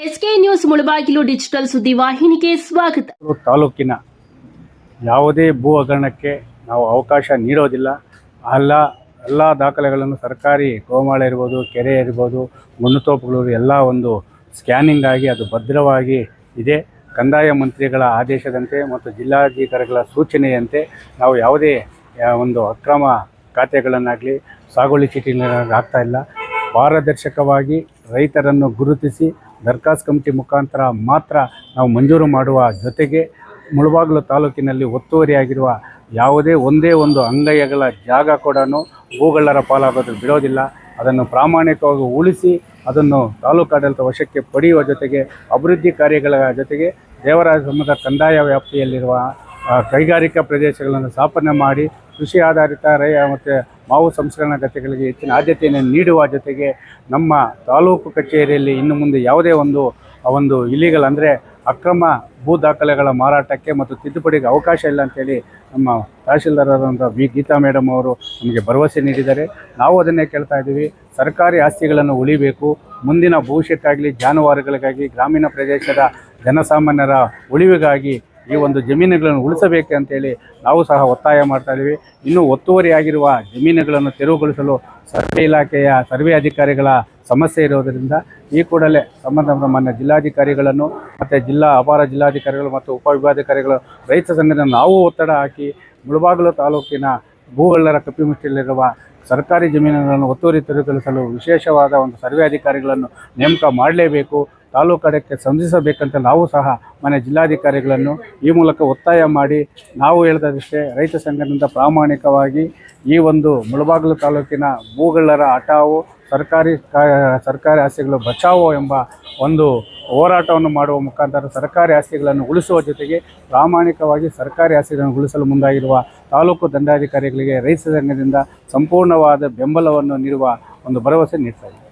SK news Mulbagal digital ಸುದ್ದಿವಾಹಿನಿಗೆ ಸ್ವಾಗತ. ತಾಲೂಕಿನ ಯಾವುದೇ ಭೂ ಹಗರಣಕ್ಕೆ ನಾವು ಅವಕಾಶ ನೀಡೋದಿಲ್ಲ. ಎಲ್ಲ ದಾಖಲೆಗಳನ್ನು ಸರ್ಕಾರಿ ಗೋಮಾಳ ಇರ್ಬೋದು, ಕೆರೆ ಇರ್ಬೋದು, ಗುಂಡುತೋಪುಗಳು ಎಲ್ಲ ಒಂದು ಸ್ಕ್ಯಾನಿಂಗ್ ಆಗಿ ಅದು ಭದ್ರವಾಗಿ ಇದೆ. ಕಂದಾಯ ಮಂತ್ರಿಗಳ ಆದೇಶದಂತೆ ಮತ್ತು ಜಿಲ್ಲಾಧಿಕಾರಿಗಳ ಸೂಚನೆಯಂತೆ ನಾವು ಯಾವುದೇ ಒಂದು ಅಕ್ರಮ ಖಾತೆಗಳನ್ನಾಗಲಿ ಸಾಗುವಳಿ ಚೀಟಿಗಳನ್ನಾಗಲಿ ಆಗ್ತಾ ಇಲ್ಲ. ಪಾರದರ್ಶಕವಾಗಿ ರೈತರನ್ನು ಗುರುತಿಸಿ ದರ್ಖಾಸ್ತು ಕಮಿಟಿ ಮುಖಾಂತರ ಮಾತ್ರ ನಾವು ಮಂಜೂರು ಮಾಡುವ ಜೊತೆಗೆ ಮುಳಬಾಗಿಲು ತಾಲೂಕಿನಲ್ಲಿ ಒತ್ತುವರಿಯಾಗಿರುವ ಯಾವುದೇ ಒಂದೇ ಒಂದು ಅಂಗೈಗಳ ಜಾಗ ಕೂಡ ಭೂಗಳ್ಳರ ಪಾಲಾಗೋದು ಬಿಡೋದಿಲ್ಲ. ಅದನ್ನು ಪ್ರಾಮಾಣಿಕವಾಗಿ ಉಳಿಸಿ ಅದನ್ನು ತಾಲೂಕು ಆಡಳಿತ ವಶಕ್ಕೆ ಪಡೆಯುವ ಜೊತೆಗೆ ಅಭಿವೃದ್ಧಿ ಕಾರ್ಯಗಳ ಜೊತೆಗೆ ದೇವರಾಜ ಸಮಾಜದ ಕಂದಾಯ ವ್ಯಾಪ್ತಿಯಲ್ಲಿರುವ ಕೈಗಾರಿಕಾ ಪ್ರದೇಶಗಳನ್ನು ಸ್ಥಾಪನೆ ಮಾಡಿ ಕೃಷಿ ಆಧಾರಿತ ಮತ್ತು ಮಾವು ಸಂಸ್ಕರಣಾ ಗದ್ದೆಗಳಿಗೆ ಹೆಚ್ಚಿನ ಆದ್ಯತೆಯನ್ನು ನೀಡುವ ಜೊತೆಗೆ ನಮ್ಮ ತಾಲೂಕು ಕಚೇರಿಯಲ್ಲಿ ಇನ್ನು ಮುಂದೆ ಯಾವುದೇ ಒಂದು ಇಲಿಗಲ್ ಅಂದರೆ ಅಕ್ರಮ ಭೂ ದಾಖಲೆಗಳ ಮಾರಾಟಕ್ಕೆ ಮತ್ತು ತಿದ್ದುಪಡಿಗೆ ಅವಕಾಶ ಇಲ್ಲ ಅಂತೇಳಿ ನಮ್ಮ ತಹಶೀಲ್ದಾರರಾದಂಥ ಗೀತಾ ಮೇಡಮ್ ಅವರು ನಮಗೆ ಭರವಸೆ ನೀಡಿದ್ದಾರೆ. ನಾವು ಅದನ್ನೇ ಕೇಳ್ತಾ ಇದ್ದೀವಿ. ಸರ್ಕಾರಿ ಆಸ್ತಿಗಳನ್ನು ಉಳಿಬೇಕು. ಮುಂದಿನ ಭವಿಷ್ಯಕ್ಕಾಗಲಿ, ಜಾನುವಾರುಗಳಿಗಾಗಿ, ಗ್ರಾಮೀಣ ಪ್ರದೇಶದ ಜನಸಾಮಾನ್ಯರ ಉಳಿವಿಗಾಗಿ ಈ ಒಂದು ಜಮೀನುಗಳನ್ನು ಉಳಿಸಬೇಕು ಅಂತೇಳಿ ನಾವು ಸಹ ಒತ್ತಾಯ ಮಾಡ್ತಾ ಇದ್ದೀವಿ. ಇನ್ನೂ ಒತ್ತುವರಿಯಾಗಿರುವ ಜಮೀನುಗಳನ್ನು ತೆರವುಗೊಳಿಸಲು ಸರ್ವೆ ಇಲಾಖೆಯ ಸರ್ವೆ ಅಧಿಕಾರಿಗಳ ಸಮಸ್ಯೆ ಇರೋದರಿಂದ ಈ ಕೂಡಲೇ ಸಂಬಂಧಪಟ್ಟ ಮಾನ್ಯ ಜಿಲ್ಲಾಧಿಕಾರಿಗಳನ್ನು ಮತ್ತು ಅಪರ ಜಿಲ್ಲಾಧಿಕಾರಿಗಳು ಮತ್ತು ಉಪವಿಭಾಗಾಧಿಕಾರಿಗಳು ರೈತ ಸಂಘದ ನಾವು ಒತ್ತಡ ಹಾಕಿ ಮುಳಬಾಗಿಲು ತಾಲೂಕಿನ ಭೂಗಳ್ಳರ ಕಪಿಮುಷ್ಟಿಯಲ್ಲಿರುವ ಸರ್ಕಾರಿ ಜಮೀನುಗಳನ್ನು ಒತ್ತುವರಿ ತೆರವುಗೊಳಿಸಲು ವಿಶೇಷವಾದ ಒಂದು ಸರ್ವೆ ಅಧಿಕಾರಿಗಳನ್ನು ನೇಮಕ ಮಾಡಲೇಬೇಕು, ತಾಲೂಕು ಕಡೆಗೆ ಸಂಧಿಸಬೇಕಂತ ನಾವು ಸಹ ಮನೆ ಜಿಲ್ಲಾಧಿಕಾರಿಗಳನ್ನು ಈ ಮೂಲಕ ಒತ್ತಾಯ ಮಾಡಿ ನಾವು ಹೇಳಿದಷ್ಟೇ ರೈತ ಸಂಘದಿಂದ ಪ್ರಾಮಾಣಿಕವಾಗಿ ಈ ಒಂದು ಮುಳಬಾಗಿಲು ತಾಲೂಕಿನ ಭೂಗಳ್ಳರ ಹಟಾವು, ಸರ್ಕಾರಿ ಆಸ್ತಿಗಳು ಬಚಾವೋ ಎಂಬ ಒಂದು ಹೋರಾಟವನ್ನು ಮಾಡುವ ಮುಖಾಂತರ ಸರ್ಕಾರಿ ಆಸ್ತಿಗಳನ್ನು ಉಳಿಸುವ ಜೊತೆಗೆ ಪ್ರಾಮಾಣಿಕವಾಗಿ ಸರ್ಕಾರಿ ಆಸ್ತಿಗಳನ್ನು ಉಳಿಸಲು ಮುಂದಾಗಿರುವ ತಾಲೂಕು ದಂಡಾಧಿಕಾರಿಗಳಿಗೆ ರೈತ ಸಂಘದಿಂದ ಸಂಪೂರ್ಣವಾದ ಬೆಂಬಲವನ್ನು ನೀಡುವ ಒಂದು ಭರವಸೆ ನೀಡ್ತಾ ಇದೆ.